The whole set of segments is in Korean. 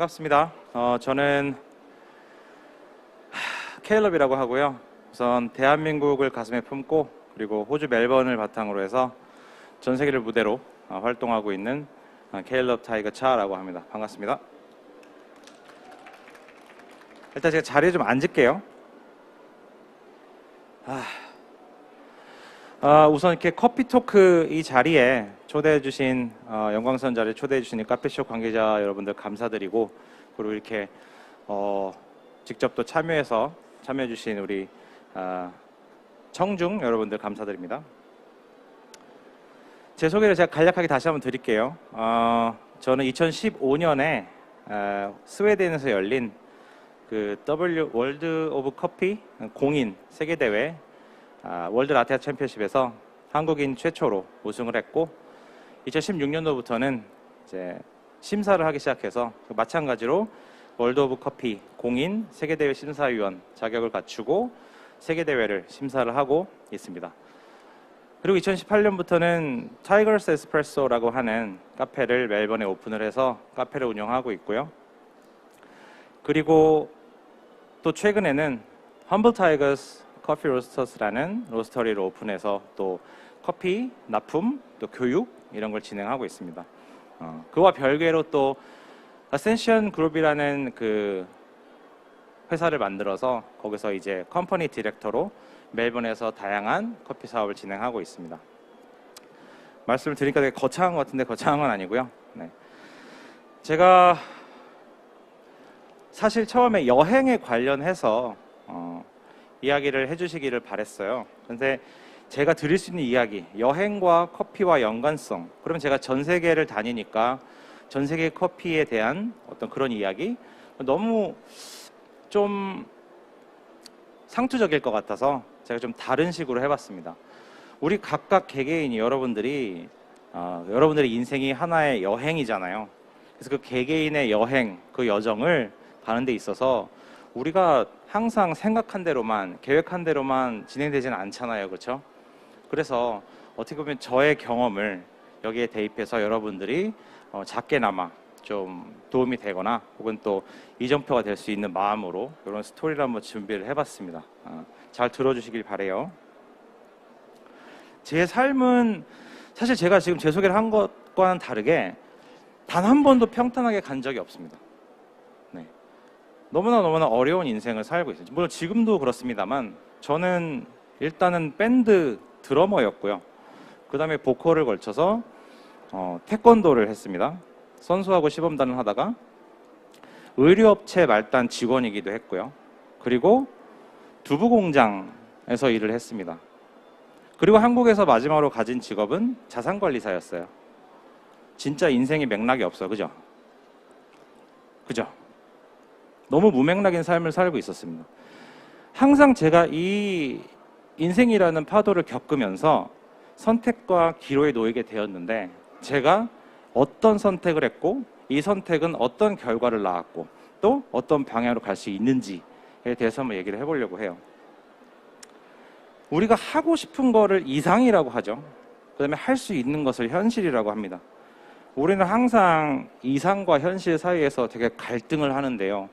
반갑습니다. 저는 케일럽이라고 하고요. 우선 대한민국을 가슴에 품고 그리고 호주 멜번을 바탕으로 해서 전 세계를 무대로 활동하고 있는 케일럽 타이거 차라고 합니다. 반갑습니다. 일단 제가 자리에 좀 앉을게요. 우선 이렇게 커피 토크 이 자리에 초대해 주신 영광스러운 자리에 초대해 주신 카페쇼 관계자 여러분들 감사드리고, 그리고 이렇게 직접 또 참여해 주신 우리 청중 여러분들 감사드립니다. 제 소개를 제가 간략하게 다시 한번 드릴게요. 저는 2015년에 스웨덴에서 열린 그 월드 오브 커피 공인 세계대회 월드 라테 챔피언십에서 한국인 최초로 우승을 했고, 2016년도부터는 이제 심사를 하기 시작해서 마찬가지로 월드 오브 커피 공인 세계대회 심사위원 자격을 갖추고 세계대회를 심사를 하고 있습니다. 그리고 2018년부터는 타이거스 에스프레소라고 하는 카페를 멜번에 오픈을 해서 카페를 운영하고 있고요. 그리고 또 최근에는 험블 타이거스 커피 로스터스라는 로스터리를 오픈해서 또 커피 납품, 또 교육 이런 걸 진행하고 있습니다. 그와 별개로 또 아센션 그룹이라는 그 회사를 만들어서 거기서 이제 컴퍼니 디렉터로 멜번에서 다양한 커피 사업을 진행하고 있습니다. 말씀을 드리니까 되게 거창한 것 같은데 거창한 건 아니고요. 네. 제가 사실 처음에 여행에 관련해서 이야기를 해주시기를 바랬어요. 근데 제가 드릴 수 있는 이야기, 여행과 커피와 연관성, 그러면 제가 전 세계를 다니니까 전 세계 커피에 대한 어떤 그런 이야기, 너무 좀 상투적일 것 같아서 제가 좀 다른 식으로 해봤습니다. 우리 각각 개개인이 여러분들의 인생이 하나의 여행이잖아요. 그래서 그 개개인의 여행, 그 여정을 가는 데 있어서 우리가 항상 생각한 대로만, 계획한 대로만 진행되지는 않잖아요. 그렇죠? 그래서 어떻게 보면 저의 경험을 여기에 대입해서 여러분들이 작게나마 좀 도움이 되거나 혹은 또 이정표가 될 수 있는 마음으로 이런 스토리를 한번 준비를 해봤습니다. 잘 들어주시길 바래요. 제 삶은 사실 제가 지금 제 소개를 한 것과는 다르게 단 한 번도 평탄하게 간 적이 없습니다. 네. 너무나 어려운 인생을 살고 있어요. 물론 지금도 그렇습니다만 저는 일단은 밴드 드러머였고요. 그 다음에 보컬을 걸쳐서 태권도를 했습니다. 선수하고 시범단을 하다가 의류업체 말단 직원이기도 했고요. 그리고 두부공장에서 일을 했습니다. 그리고 한국에서 마지막으로 가진 직업은 자산관리사였어요. 진짜 인생에 맥락이 없어요. 그죠? 너무 무맥락인 삶을 살고 있었습니다. 항상 제가 이 인생이라는 파도를 겪으면서 선택과 기로에 놓이게 되었는데, 제가 어떤 선택을 했고 이 선택은 어떤 결과를 낳았고 또 어떤 방향으로 갈 수 있는지에 대해서 한번 얘기를 해보려고 해요. 우리가 하고 싶은 거를 이상이라고 하죠. 그 다음에 할 수 있는 것을 현실이라고 합니다. 우리는 항상 이상과 현실 사이에서 되게 갈등을 하는데요.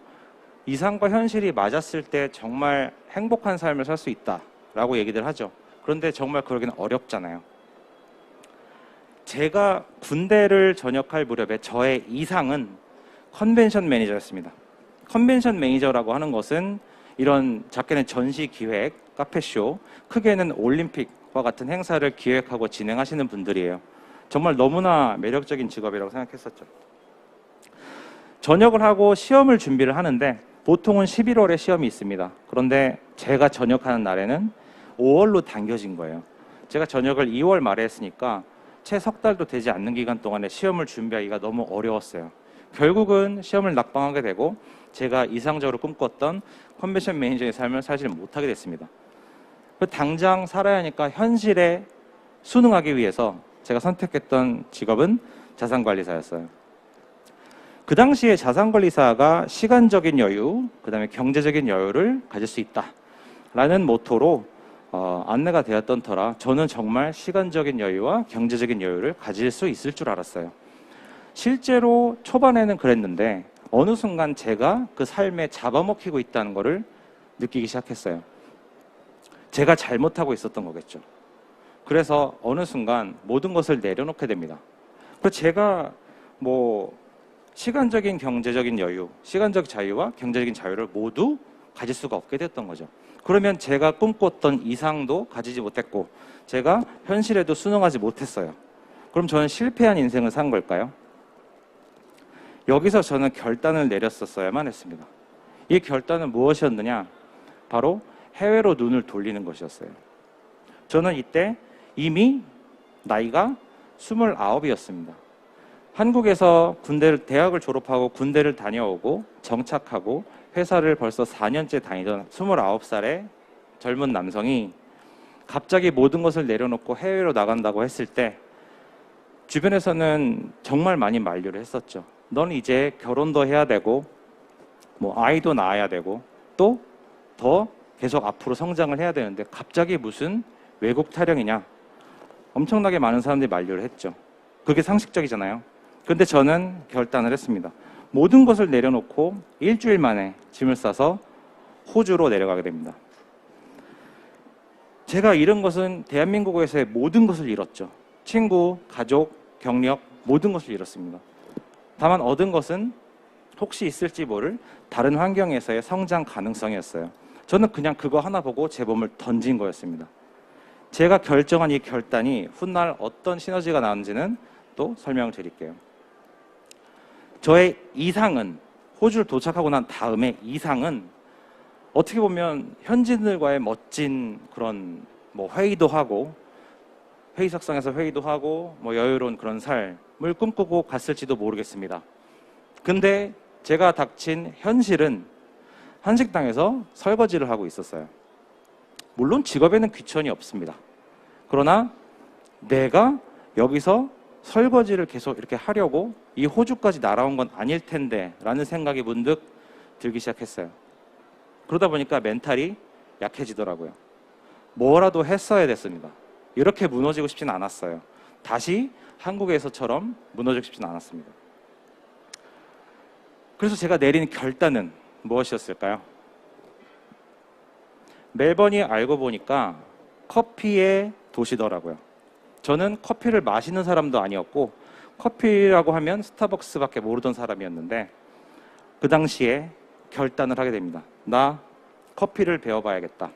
이상과 현실이 맞았을 때 정말 행복한 삶을 살 수 있다라고 얘기들 하죠. 그런데 정말 그러기는 어렵잖아요. 제가 군대를 전역할 무렵에 저의 이상은 컨벤션 매니저였습니다. 컨벤션 매니저라고 하는 것은 이런 작게는 전시 기획, 카페쇼, 크게는 올림픽과 같은 행사를 기획하고 진행하시는 분들이에요. 정말 너무나 매력적인 직업이라고 생각했었죠. 전역을 하고 시험을 준비를 하는데 보통은 11월에 시험이 있습니다. 그런데 제가 전역하는 날에는 5월로 당겨진 거예요. 제가 전역을 2월 말에 했으니까 채 석 달도 되지 않는 기간 동안에 시험을 준비하기가 너무 어려웠어요. 결국은 시험을 낙방하게 되고 제가 이상적으로 꿈꿨던 컨벤션 매니저의 삶을 사실 못하게 됐습니다. 당장 살아야 하니까 현실에 순응하기 위해서 제가 선택했던 직업은 자산관리사였어요. 그 당시에 자산관리사가 시간적인 여유, 그 다음에 경제적인 여유를 가질 수 있다라는 모토로 안내가 되었던 터라 저는 정말 시간적인 여유와 경제적인 여유를 가질 수 있을 줄 알았어요. 실제로 초반에는 그랬는데 어느 순간 제가 그 삶에 잡아먹히고 있다는 것을 느끼기 시작했어요. 제가 잘못하고 있었던 거겠죠. 그래서 어느 순간 모든 것을 내려놓게 됩니다. 그래서 제가 뭐 시간적인 경제적인 여유, 시간적 자유와 경제적인 자유를 모두 가질 수가 없게 됐던 거죠. 그러면 제가 꿈꿨던 이상도 가지지 못했고 제가 현실에도 순응하지 못했어요. 그럼 저는 실패한 인생을 산 걸까요? 여기서 저는 결단을 내렸었어야만 했습니다. 이 결단은 무엇이었느냐? 바로 해외로 눈을 돌리는 것이었어요. 저는 이때 이미 나이가 29이었습니다. 한국에서 대학을 졸업하고 군대를 다녀오고 정착하고 회사를 벌써 4년째 다니던 29살의 젊은 남성이 갑자기 모든 것을 내려놓고 해외로 나간다고 했을 때 주변에서는 정말 많이 만류를 했었죠. 넌 이제 결혼도 해야 되고 뭐 아이도 낳아야 되고 또 더 계속 앞으로 성장을 해야 되는데 갑자기 무슨 외국 타령이냐. 엄청나게 많은 사람들이 만류를 했죠. 그게 상식적이잖아요. 근데 저는 결단을 했습니다. 모든 것을 내려놓고 일주일 만에 짐을 싸서 호주로 내려가게 됩니다. 제가 잃은 것은 대한민국에서의 모든 것을 잃었죠. 친구, 가족, 경력, 모든 것을 잃었습니다. 다만 얻은 것은 혹시 있을지 모를 다른 환경에서의 성장 가능성이었어요. 저는 그냥 그거 하나 보고 제 몸을 던진 거였습니다. 제가 결정한 이 결단이 훗날 어떤 시너지가 나는지는 또 설명을 드릴게요. 저의 이상은, 호주를 도착하고 난 다음에 이상은 어떻게 보면 현지인들과의 멋진 그런 뭐 회의도 하고 회의석상에서 회의도 하고 뭐 여유로운 그런 삶을 꿈꾸고 갔을지도 모르겠습니다. 근데 제가 닥친 현실은 한식당에서 설거지를 하고 있었어요. 물론 직업에는 귀천이 없습니다. 그러나 내가 여기서 설거지를 계속 이렇게 하려고 이 호주까지 날아온 건 아닐 텐데 라는 생각이 문득 들기 시작했어요. 그러다 보니까 멘탈이 약해지더라고요. 뭐라도 했어야 됐습니다. 이렇게 무너지고 싶진 않았어요. 다시 한국에서처럼 무너지고 싶진 않았습니다. 그래서 제가 내린 결단은 무엇이었을까요? 멜번이 알고 보니까 커피의 도시더라고요. 저는 커피를 마시는 사람도 아니었고 커피라고 하면 스타벅스밖에 모르던 사람이었는데 그 당시에 결단을 하게 됩니다. 나 커피를 배워봐야겠다.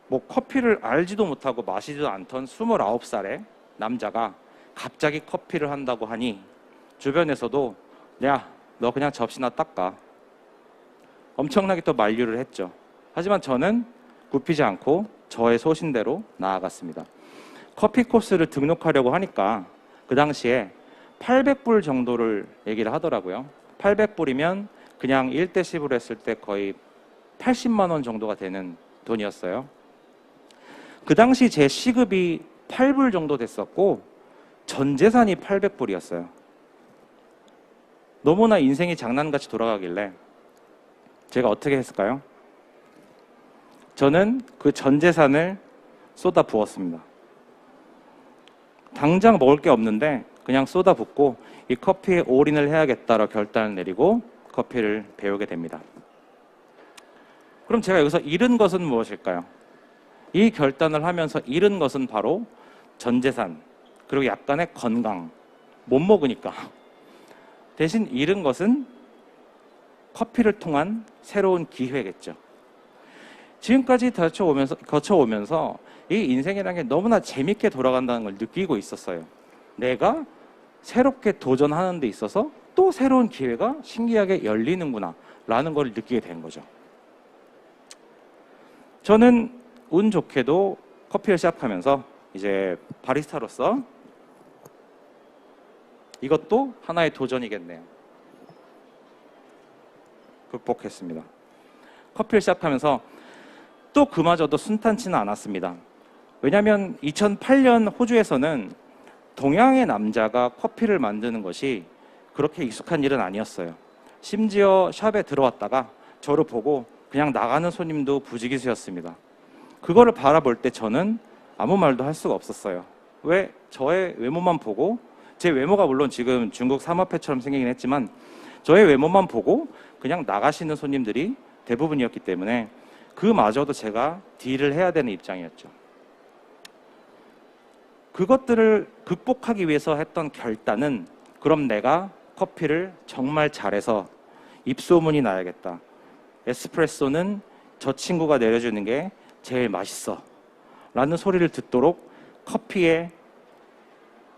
뭐 커피를 알지도 못하고 마시지도 않던 29살의 남자가 갑자기 커피를 한다고 하니 주변에서도 야, 너 그냥 접시나 닦아. 엄청나게 또 만류를 했죠. 하지만 저는 굽히지 않고 저의 소신대로 나아갔습니다. 커피 코스를 등록하려고 하니까 그 당시에 800불 정도를 얘기를 하더라고요. 800불이면 그냥 1대10으로 했을 때 거의 80만 원 정도가 되는 돈이었어요. 그 당시 제 시급이 8불 정도 됐었고 전 재산이 800불이었어요. 너무나 인생이 장난같이 돌아가길래 제가 어떻게 했을까요? 저는 그 전 재산을 쏟아 부었습니다. 당장 먹을 게 없는데 그냥 쏟아 붓고 이 커피에 올인을 해야겠다라고 결단을 내리고 커피를 배우게 됩니다. 그럼 제가 여기서 잃은 것은 무엇일까요? 이 결단을 하면서 잃은 것은 바로 전 재산, 그리고 약간의 건강, 못 먹으니까. 대신 잃은 것은 커피를 통한 새로운 기회겠죠. 지금까지 거쳐오면서 이 인생이라는 게 너무나 재밌게 돌아간다는 걸 느끼고 있었어요. 내가 새롭게 도전하는 데 있어서 또 새로운 기회가 신기하게 열리는구나 라는 걸 느끼게 된 거죠. 저는 운 좋게도 커피를 시작하면서 이제 바리스타로서 이것도 하나의 도전이겠네요. 극복했습니다. 커피를 시작하면서 또 그마저도 순탄치는 않았습니다. 왜냐하면 2008년 호주에서는 동양의 남자가 커피를 만드는 것이 그렇게 익숙한 일은 아니었어요. 심지어 샵에 들어왔다가 저를 보고 그냥 나가는 손님도 부지기수였습니다. 그거를 바라볼 때 저는 아무 말도 할 수가 없었어요. 왜 저의 외모만 보고 제 외모가 물론 지금 중국 삼합회처럼 생기긴 했지만 저의 외모만 보고 그냥 나가시는 손님들이 대부분이었기 때문에 그마저도 제가 딜을 해야 되는 입장이었죠. 그것들을 극복하기 위해서 했던 결단은 그럼 내가 커피를 정말 잘해서 입소문이 나야겠다. 에스프레소는 저 친구가 내려주는 게 제일 맛있어 라는 소리를 듣도록 커피에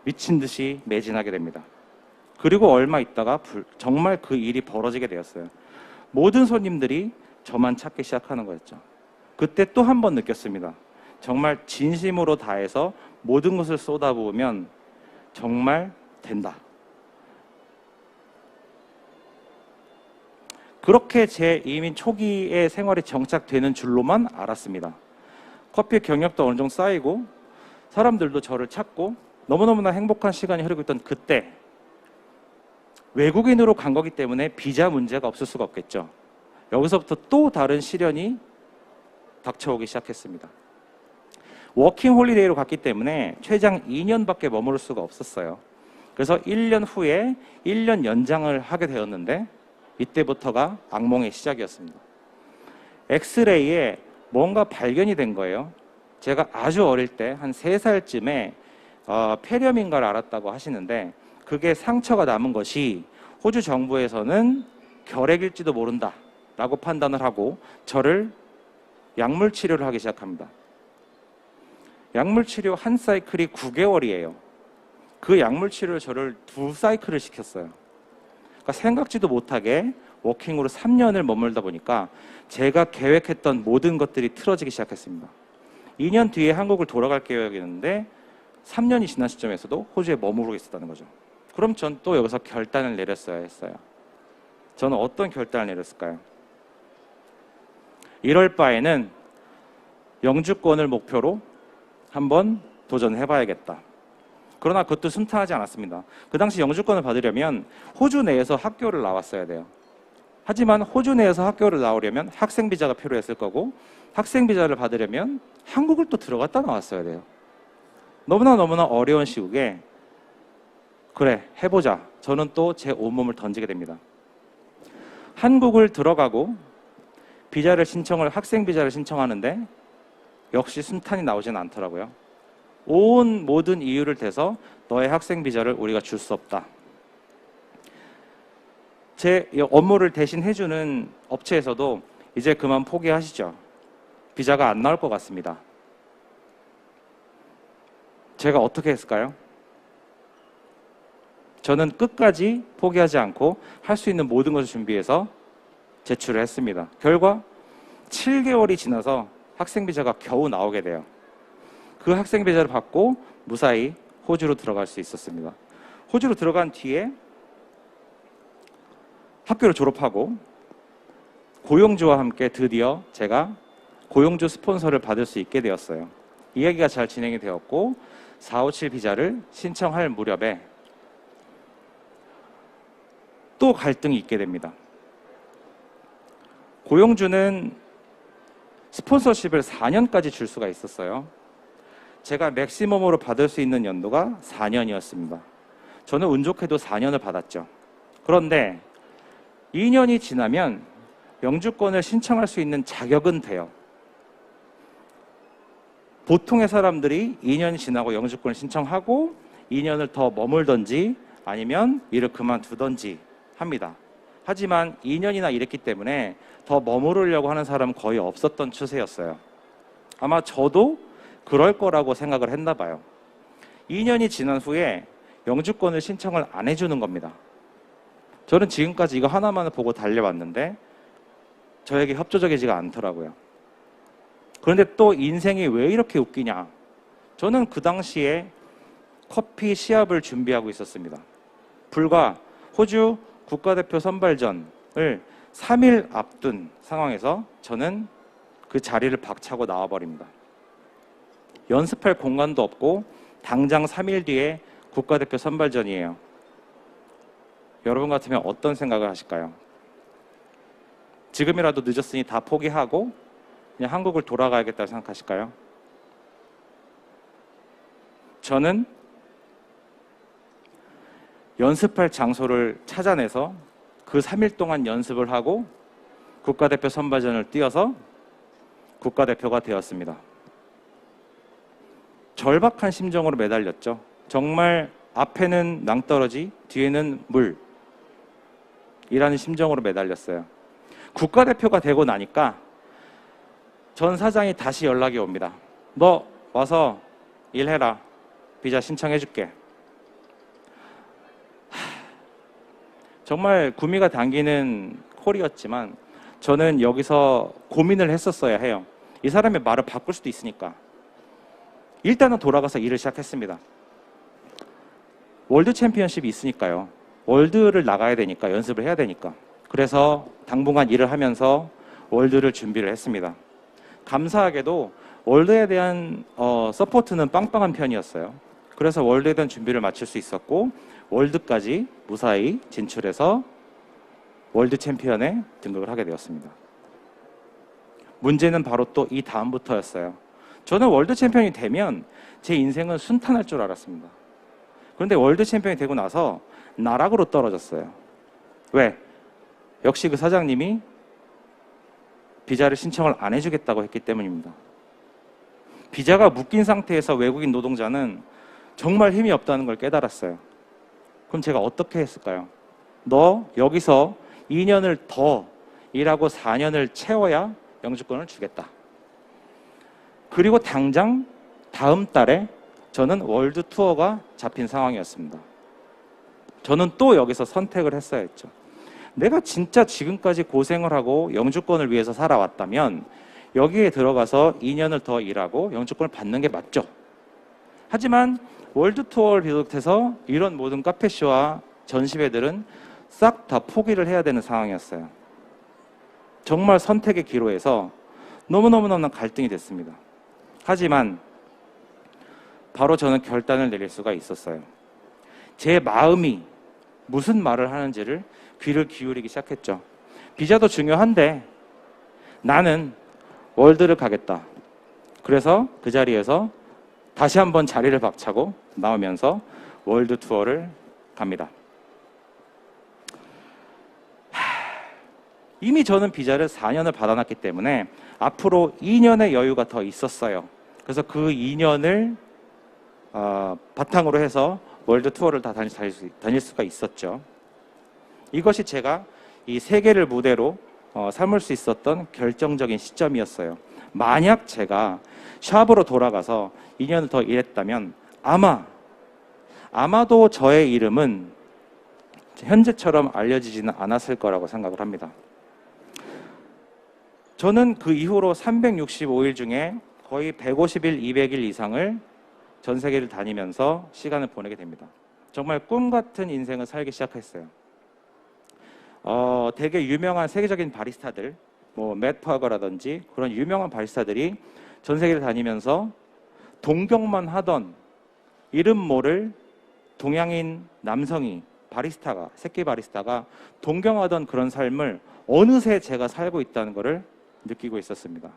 미친 듯이 매진하게 됩니다. 그리고 얼마 있다가 정말 그 일이 벌어지게 되었어요. 모든 손님들이 저만 찾기 시작하는 거였죠. 그때 또 한 번 느꼈습니다. 정말 진심으로 다해서 모든 것을 쏟아부으면 정말 된다. 그렇게 제 이민 초기의 생활이 정착되는 줄로만 알았습니다. 커피 경력도 어느 정도 쌓이고 사람들도 저를 찾고 너무너무나 행복한 시간이 흐르고 있던 그때 외국인으로 간 거기 때문에 비자 문제가 없을 수가 없겠죠. 여기서부터 또 다른 시련이 닥쳐오기 시작했습니다. 워킹 홀리데이로 갔기 때문에 최장 2년밖에 머무를 수가 없었어요. 그래서 1년 후에 1년 연장을 하게 되었는데 이때부터가 악몽의 시작이었습니다. 엑스레이에 뭔가 발견이 된 거예요. 제가 아주 어릴 때 한 3살쯤에 폐렴인가를 알았다고 하시는데 그게 상처가 남은 것이 호주 정부에서는 결핵일지도 모른다 라고 판단을 하고 저를 약물 치료를 하기 시작합니다. 약물 치료 한 사이클이 9개월이에요. 그 약물 치료를 저를 2사이클을 시켰어요. 그러니까 생각지도 못하게 워킹으로 3년을 머물다 보니까 제가 계획했던 모든 것들이 틀어지기 시작했습니다. 2년 뒤에 한국을 돌아갈 계획이었는데 3년이 지난 시점에서도 호주에 머무르고 있었다는 거죠. 그럼 전 또 여기서 결단을 내렸어야 했어요. 저는 어떤 결단을 내렸을까요? 이럴 바에는 영주권을 목표로 한번 도전해봐야겠다. 그러나 그것도 순탄하지 않았습니다. 그 당시 영주권을 받으려면 호주 내에서 학교를 나왔어야 돼요. 하지만 호주 내에서 학교를 나오려면 학생 비자가 필요했을 거고 학생 비자를 받으려면 한국을 또 들어갔다 나왔어야 돼요. 너무나 어려운 시국에 그래 해보자. 저는 또 제 온몸을 던지게 됩니다. 한국을 들어가고 학생 비자를 신청하는데 역시 순탄이 나오진 않더라고요. 모든 이유를 대서 너의 학생 비자를 우리가 줄 수 없다. 제 업무를 대신 해주는 업체에서도 이제 그만 포기하시죠. 비자가 안 나올 것 같습니다. 제가 어떻게 했을까요? 저는 끝까지 포기하지 않고 할 수 있는 모든 것을 준비해서 제출을 했습니다. 결과 7개월이 지나서 학생 비자가 겨우 나오게 돼요. 그 학생 비자를 받고 무사히 호주로 들어갈 수 있었습니다. 호주로 들어간 뒤에 학교를 졸업하고 고용주와 함께 드디어 제가 고용주 스폰서를 받을 수 있게 되었어요. 이야기가 잘 진행이 되었고 457 비자를 신청할 무렵에 또 갈등이 있게 됩니다. 고용주는 스폰서십을 4년까지 줄 수가 있었어요. 제가 맥시멈으로 받을 수 있는 연도가 4년이었습니다. 저는 운 좋게도 4년을 받았죠. 그런데 2년이 지나면 영주권을 신청할 수 있는 자격은 돼요. 보통의 사람들이 2년이 지나고 영주권을 신청하고 2년을 더 머물던지 아니면 일을 그만두던지 합니다. 하지만 2년이나 일했기 때문에 더 머무르려고 하는 사람은 거의 없었던 추세였어요. 아마 저도 그럴 거라고 생각을 했나 봐요. 2년이 지난 후에 영주권을 신청을 안 해주는 겁니다. 저는 지금까지 이거 하나만을 보고 달려왔는데 저에게 협조적이지가 않더라고요. 그런데 또 인생이 왜 이렇게 웃기냐? 저는 그 당시에 커피 시합을 준비하고 있었습니다. 불과 호주 국가대표 선발전을 3일 앞둔 상황에서 저는 그 자리를 박차고 나와버립니다. 연습할 공간도 없고 당장 3일 뒤에 국가대표 선발전이에요. 여러분 같으면 어떤 생각을 하실까요? 지금이라도 늦었으니 다 포기하고 그냥 한국을 돌아가야겠다고 생각하실까요? 저는 연습할 장소를 찾아내서 그 3일 동안 연습을 하고 국가대표 선발전을 뛰어서 국가대표가 되었습니다. 절박한 심정으로 매달렸죠. 정말 앞에는 낭떠러지, 뒤에는 물 이라는 심정으로 매달렸어요. 국가대표가 되고 나니까 전 사장이 다시 연락이 옵니다. 너 와서 일해라. 비자 신청해줄게. 정말 구미가 당기는 콜이었지만 저는 여기서 고민을 했었어야 해요. 이 사람의 말을 바꿀 수도 있으니까. 일단은 돌아가서 일을 시작했습니다. 월드 챔피언십이 있으니까요. 월드를 나가야 되니까, 연습을 해야 되니까. 그래서 당분간 일을 하면서 월드를 준비를 했습니다. 감사하게도 월드에 대한 서포트는 빵빵한 편이었어요. 그래서 월드에 대한 준비를 마칠 수 있었고 월드까지 무사히 진출해서 월드 챔피언에 등극을 하게 되었습니다. 문제는 바로 또 이 다음부터였어요. 저는 월드 챔피언이 되면 제 인생은 순탄할 줄 알았습니다. 그런데 월드 챔피언이 되고 나서 나락으로 떨어졌어요. 왜? 역시 그 사장님이 비자를 신청을 안 해주겠다고 했기 때문입니다. 비자가 묶인 상태에서 외국인 노동자는 정말 힘이 없다는 걸 깨달았어요. 그럼 제가 어떻게 했을까요? 너 여기서 2년을 더 일하고 4년을 채워야 영주권을 주겠다. 그리고 당장 다음 달에 저는 월드 투어가 잡힌 상황이었습니다. 저는 또 여기서 선택을 했어야 했죠. 내가 진짜 지금까지 고생을 하고 영주권을 위해서 살아왔다면 여기에 들어가서 2년을 더 일하고 영주권을 받는 게 맞죠. 하지만 월드 투어를 비롯해서 이런 모든 카페쇼와 전시회들은 싹 다 포기를 해야 되는 상황이었어요. 정말 선택의 기로에서 너무너무 갈등이 됐습니다. 하지만 바로 저는 결단을 내릴 수가 있었어요. 제 마음이 무슨 말을 하는지를 귀를 기울이기 시작했죠. 비자도 중요한데 나는 월드를 가겠다. 그래서 그 자리에서 다시 한번 자리를 박차고 나오면서 월드 투어를 갑니다. 이미 저는 비자를 4년을 받아놨기 때문에 앞으로 2년의 여유가 더 있었어요. 그래서 그 2년을 바탕으로 해서 월드 투어를 다 다닐 수가 있었죠. 이것이 제가 이 세계를 무대로 삼을 수 있었던 결정적인 시점이었어요. 만약 제가 샵으로 돌아가서 2년을 더 일했다면 아마도 저의 이름은 현재처럼 알려지지는 않았을 거라고 생각을 합니다. 저는 그 이후로 365일 중에 거의 150일, 200일 이상을 전 세계를 다니면서 시간을 보내게 됩니다. 정말 꿈 같은 인생을 살기 시작했어요. 되게 유명한 세계적인 바리스타들, 맷 파거라든지 그런 유명한 바리스타들이 전 세계를 다니면서 동경만 하던 이름 모를 동양인 남성이 바리스타가, 새끼 바리스타가 동경하던 그런 삶을 어느새 제가 살고 있다는 것을 느끼고 있었습니다.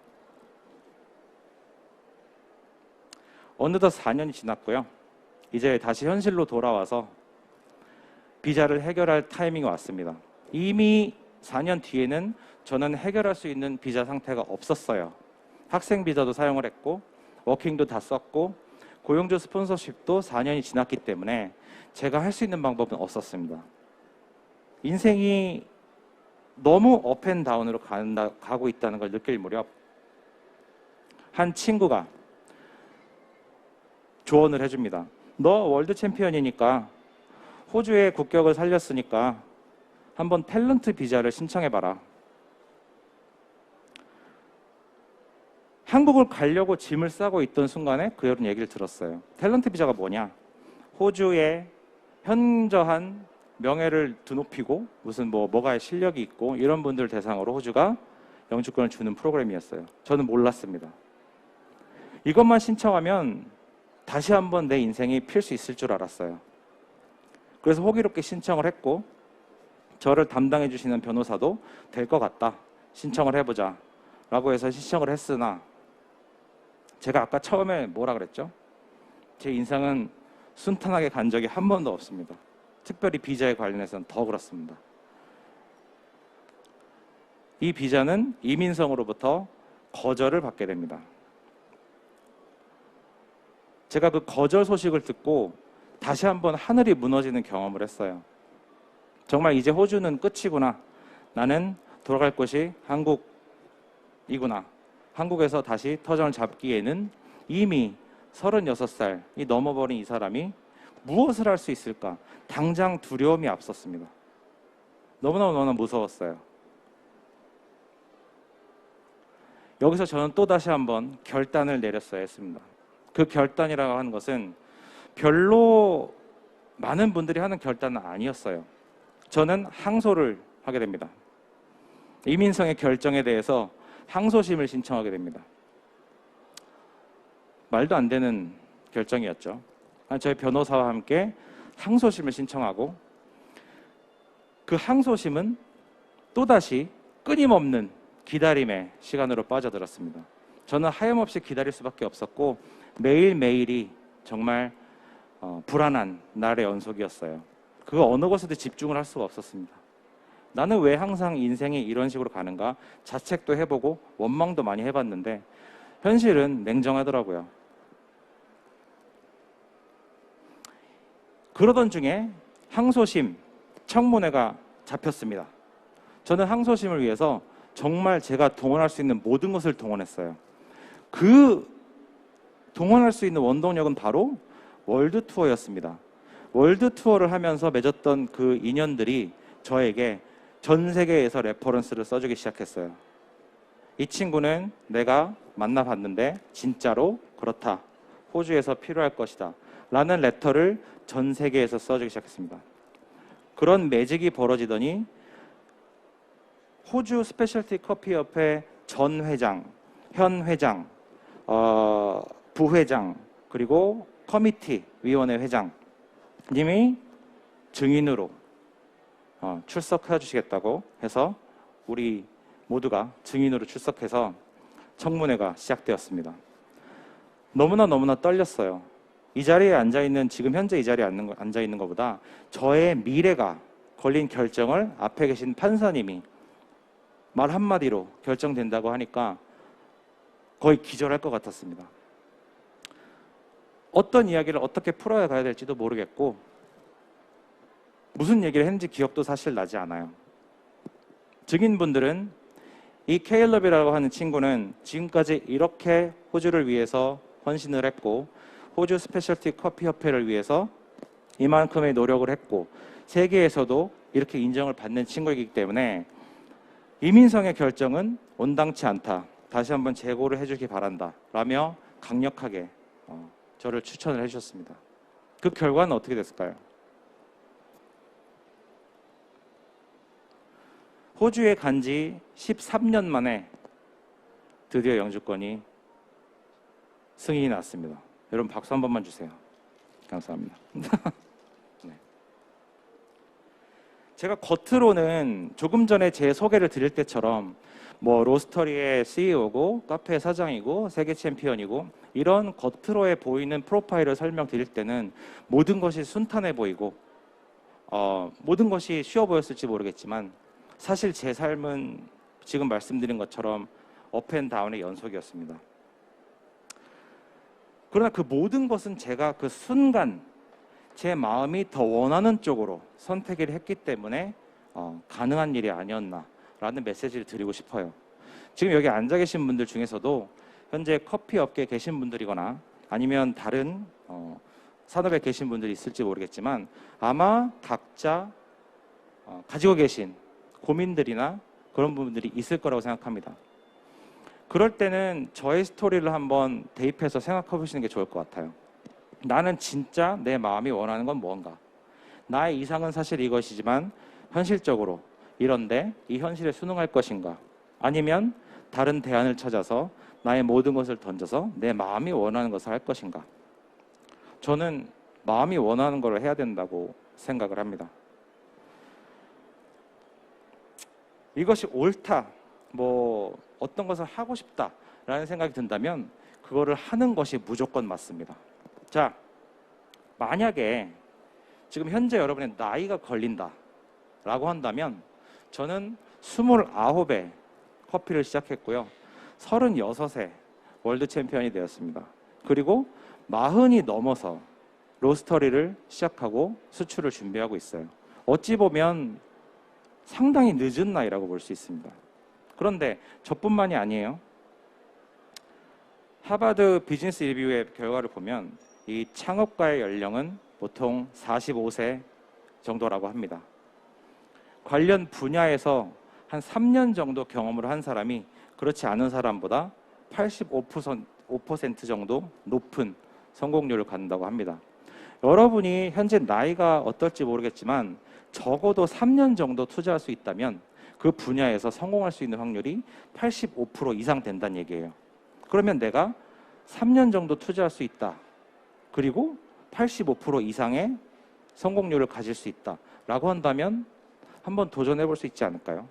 어느덧 4년이 지났고요. 이제 다시 현실로 돌아와서 비자를 해결할 타이밍이 왔습니다. 이미 4년 뒤에는 저는 해결할 수 있는 비자 상태가 없었어요. 학생 비자도 사용을 했고 워킹도 다 썼고 고용주 스폰서십도 4년이 지났기 때문에 제가 할 수 있는 방법은 없었습니다. 인생이 너무 업앤다운으로 가고 있다는 걸 느낄 무렵 한 친구가 조언을 해줍니다. 너 월드 챔피언이니까 호주의 국격을 살렸으니까 한번 탤런트 비자를 신청해봐라. 한국을 가려고 짐을 싸고 있던 순간에 그런 얘기를 들었어요. 탤런트 비자가 뭐냐? 호주의 현저한 명예를 드높이고 무슨 뭐가의 실력이 있고 이런 분들 대상으로 호주가 영주권을 주는 프로그램이었어요. 저는 몰랐습니다. 이것만 신청하면 다시 한번 내 인생이 필 수 있을 줄 알았어요. 그래서 호기롭게 신청을 했고 저를 담당해 주시는 변호사도 될 것 같다. 신청을 해보자. 라고 해서 신청을 했으나 제가 아까 처음에 뭐라 그랬죠? 제 인생은 순탄하게 간 적이 한 번도 없습니다. 특별히 비자에 관련해서는 더 그렇습니다. 이 비자는 이민성으로부터 거절을 받게 됩니다. 제가 그 거절 소식을 듣고 다시 한번 하늘이 무너지는 경험을 했어요. 정말 이제 호주는 끝이구나. 나는 돌아갈 곳이 한국이구나. 한국에서 다시 터전을 잡기에는 이미 36살이 넘어버린 이 사람이 무엇을 할 수 있을까? 당장 두려움이 앞섰습니다. 너무나 무서웠어요. 여기서 저는 또 다시 한번 결단을 내렸어야 했습니다. 그 결단이라고 하는 것은 별로 많은 분들이 하는 결단은 아니었어요. 저는 항소를 하게 됩니다. 이민성의 결정에 대해서 항소심을 신청하게 됩니다. 말도 안 되는 결정이었죠. 저희 변호사와 함께 항소심을 신청하고 그 항소심은 또다시 끊임없는 기다림의 시간으로 빠져들었습니다. 저는 하염없이 기다릴 수밖에 없었고 매일매일이 정말 불안한 날의 연속이었어요. 그 어느 것에도 집중을 할 수가 없었습니다. 나는 왜 항상 인생이 이런 식으로 가는가? 자책도 해보고 원망도 많이 해봤는데 현실은 냉정하더라고요. 그러던 중에 항소심 청문회가 잡혔습니다. 저는 항소심을 위해서 정말 제가 동원할 수 있는 모든 것을 동원했어요. 그 동원할 수 있는 원동력은 바로 월드 투어였습니다. 월드 투어를 하면서 맺었던 그 인연들이 저에게 전 세계에서 레퍼런스를 써주기 시작했어요. 이 친구는 내가 만나봤는데 진짜로 그렇다. 호주에서 필요할 것이다. 라는 레터를 전 세계에서 써주기 시작했습니다. 그런 매직이 벌어지더니 호주 스페셜티 커피 협회 전 회장, 현 회장, 부회장, 그리고 커미티 위원회 회장님이 증인으로 출석해 주시겠다고 해서 우리 모두가 증인으로 출석해서 청문회가 시작되었습니다. 너무나 떨렸어요. 이 자리에 앉아있는, 지금 현재 이 자리에 앉아있는 것보다 저의 미래가 걸린 결정을 앞에 계신 판사님이 말 한마디로 결정된다고 하니까 거의 기절할 것 같았습니다. 어떤 이야기를 어떻게 풀어야 가야 될지도 모르겠고 무슨 얘기를 했는지 기억도 사실 나지 않아요. 증인분들은 이 케일럽이라고 하는 친구는 지금까지 이렇게 호주를 위해서 헌신을 했고 호주 스페셜티 커피 협회를 위해서 이만큼의 노력을 했고 세계에서도 이렇게 인정을 받는 친구이기 때문에 이민성의 결정은 온당치 않다. 다시 한번 재고를 해주기 바란다. 라며 강력하게 저를 추천을 해주셨습니다. 그 결과는 어떻게 됐을까요? 호주에 간 지 13년 만에 드디어 영주권이 승인이 났습니다. 여러분 박수 한 번만 주세요. 감사합니다. 네. 제가 겉으로는 조금 전에 제 소개를 드릴 때처럼 뭐 로스터리의 CEO고 카페 사장이고 세계 챔피언이고 이런 겉으로에 보이는 프로파일을 설명드릴 때는 모든 것이 순탄해 보이고 모든 것이 쉬워 보였을지 모르겠지만 사실 제 삶은 지금 말씀드린 것처럼 업앤다운의 연속이었습니다. 그러나 그 모든 것은 제가 그 순간 제 마음이 더 원하는 쪽으로 선택을 했기 때문에 가능한 일이 아니었나라는 메시지를 드리고 싶어요. 지금 여기 앉아 계신 분들 중에서도 현재 커피 업계에 계신 분들이거나 아니면 다른 산업에 계신 분들이 있을지 모르겠지만 아마 각자 가지고 계신 고민들이나 그런 부분들이 있을 거라고 생각합니다. 그럴 때는 저의 스토리를 한번 대입해서 생각해 보시는 게 좋을 것 같아요. 나는 진짜 내 마음이 원하는 건 뭔가? 나의 이상은 사실 이것이지만 현실적으로 이런데 이 현실에 순응할 것인가? 아니면 다른 대안을 찾아서 나의 모든 것을 던져서 내 마음이 원하는 것을 할 것인가? 저는 마음이 원하는 걸 해야 된다고 생각을 합니다. 이것이 옳다, 뭐 어떤 것을 하고 싶다라는 생각이 든다면 그거를 하는 것이 무조건 맞습니다. 자, 만약에 지금 현재 여러분의 나이가 걸린다라고 한다면 저는 29에 커피를 시작했고요. 36에 월드 챔피언이 되었습니다. 그리고 40이 넘어서 로스터리를 시작하고 수출을 준비하고 있어요. 어찌 보면 상당히 늦은 나이라고 볼 수 있습니다. 그런데 저뿐만이 아니에요. 하버드 비즈니스 리뷰의 결과를 보면 이 창업가의 연령은 보통 45세 정도라고 합니다. 관련 분야에서 한 3년 정도 경험을 한 사람이 그렇지 않은 사람보다 85% 정도 높은 성공률을 갖는다고 합니다. 여러분이 현재 나이가 어떨지 모르겠지만 적어도 3년 정도 투자할 수 있다면 그 분야에서 성공할 수 있는 확률이 85% 이상 된다는 얘기예요. 그러면 내가 3년 정도 투자할 수 있다. 그리고 85% 이상의 성공률을 가질 수 있다라고 한다면 한번 도전해 볼 수 있지 않을까요?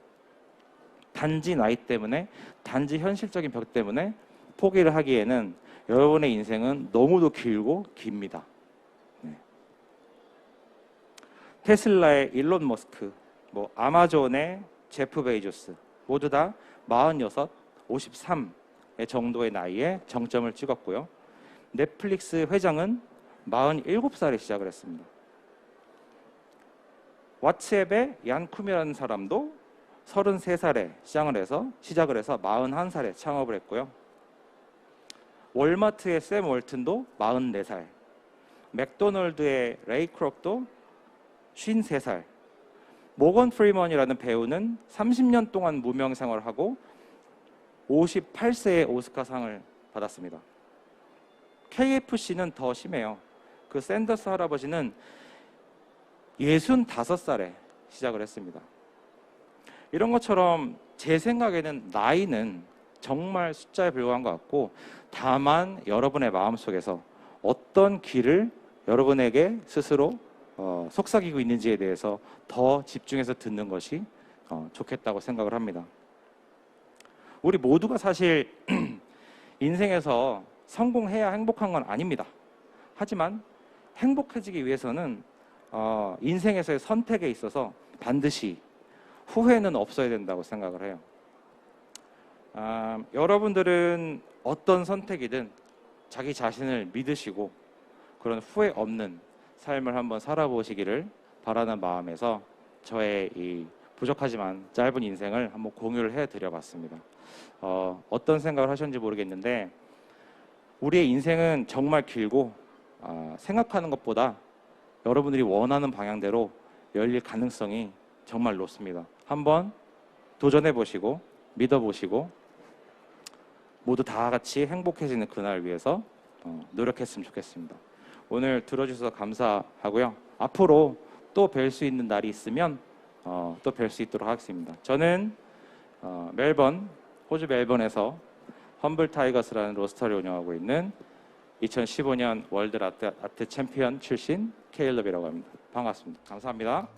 단지 나이 때문에, 단지 현실적인 벽 때문에 포기를 하기에는 여러분의 인생은 너무도 길고 깁니다. 네. 테슬라의 일론 머스크, 아마존의 제프 베이조스 모두 다 46, 53 정도의 나이에 정점을 찍었고요. 넷플릭스 회장은 47살에 시작을 했습니다. 왓츠앱의 얀 쿠미라는 사람도 33살에 시작을 해서 41살에 창업을 했고요. 월마트의 샘 월튼도 44살, 맥도널드의 레이 크록도 53살, 모건 프리먼이라는 배우는 30년 동안 무명 생활을 하고 58세에 오스카상을 받았습니다. KFC는 더 심해요. 그 샌더스 할아버지는 65살에 시작을 했습니다. 이런 것처럼 제 생각에는 나이는 정말 숫자에 불과한 것 같고, 다만 여러분의 마음속에서 어떤 길을 여러분에게 스스로 속삭이고 있는지에 대해서 더 집중해서 듣는 것이 좋겠다고 생각을 합니다. 우리 모두가 사실 인생에서 성공해야 행복한 건 아닙니다. 하지만 행복해지기 위해서는 인생에서의 선택에 있어서 반드시 후회는 없어야 된다고 생각을 해요. 여러분들은 어떤 선택이든 자기 자신을 믿으시고 그런 후회 없는 삶을 한번 살아보시기를 바라는 마음에서 저의 이 부족하지만 짧은 인생을 한번 공유를 해드려 봤습니다. 어떤 생각을 하셨는지 모르겠는데 우리의 인생은 정말 길고 생각하는 것보다 여러분들이 원하는 방향대로 열릴 가능성이 정말 높습니다. 한번 도전해 보시고 믿어 보시고 모두 다 같이 행복해지는 그날을 위해서 노력했으면 좋겠습니다. 오늘 들어주셔서 감사하고요. 앞으로 또 뵐 수 있는 날이 있으면 또 뵐 수 있도록 하겠습니다. 저는 호주 멜번에서 험블 타이거스라는 로스터를 운영하고 있는 2015년 월드 아트 챔피언 출신 케일럽이라고 합니다. 반갑습니다. 감사합니다.